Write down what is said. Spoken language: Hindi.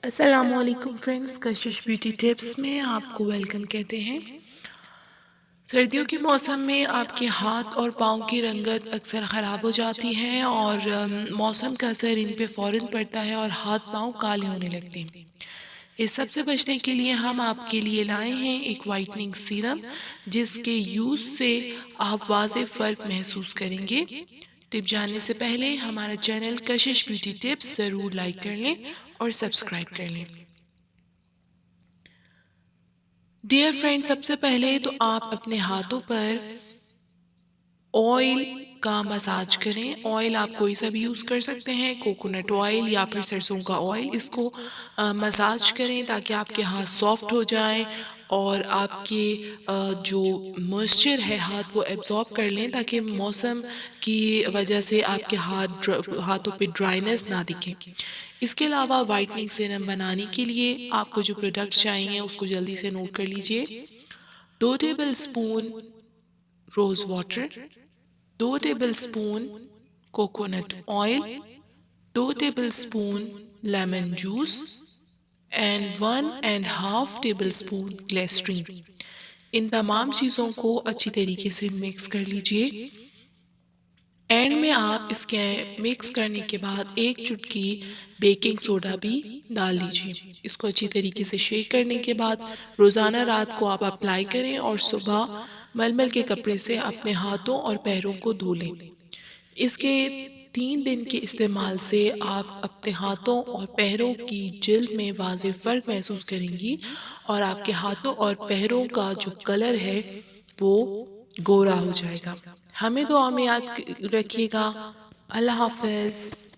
अस्सलामुअलैकुम फ्रेंड्स, कशिश ब्यूटी टिप्स में आपको वेलकम कहते हैं। सर्दियों के मौसम में आपके हाथ और पाँव की रंगत अक्सर ख़राब हो जाती है और मौसम का असर इन पे फ़ौरन पड़ता है और हाथ पाँव काले होने लगते हैं। इस सब से बचने के लिए हम आपके लिए लाए हैं एक वाइटनिंग सीरम, जिसके यूज़ से आप वाज़ेह फ़र्क महसूस करेंगे। टिप जानने से पहले हमारा चैनल कशिश ब्यूटी टिप्स ज़रूर लाइक कर लें और सब्सक्राइब कर लें। डियर फ्रेंड, सबसे पहले तो आप अपने हाथों पर ऑयल का मसाज करें। ऑयल आप कोई सा भी यूज़ कर सकते हैं, कोकोनट ऑयल या फिर सरसों का ऑयल। इसको मसाज करें ताकि आपके हाथ सॉफ्ट हो जाएं और आपके जो मॉइस्चर है हाथ वो एब्जॉर्ब कर लें, ताकि मौसम की वजह से आपके हाथों पे ड्राइनेस ना दिखे। इसके अलावा वाइटनिंग सीरम बनाने के लिए आपको जो प्रोडक्ट्स चाहिए उसको जल्दी से नोट कर लीजिए। 2 tablespoon rose water, 2 tablespoon coconut oil, 2 tablespoon lemon juice and 1.5 tablespoon glycerine. इन तमाम चीज़ों को अच्छी तरीके से मिक्स कर लीजिए। एंड में आप इसके मिक्स करने के बाद एक चुटकी बेकिंग सोडा भी डाल लीजिए। इसको अच्छी तरीके से शेक करने के बाद रोज़ाना रात को आप अप्लाई करें और सुबह मलमल के कपड़े से अपने हाथों और पैरों को धो लें। इसके 3 दिन के इस्तेमाल से आप अपने हाथों और पैरों की जिल्द में वाज़ेह फ़र्क महसूस करेंगी और आपके हाथों और पैरों का जो कलर है वो गोरा हो जाएगा। हमें दुआ में याद रखिएगा। अल्लाह हाफ़िज़।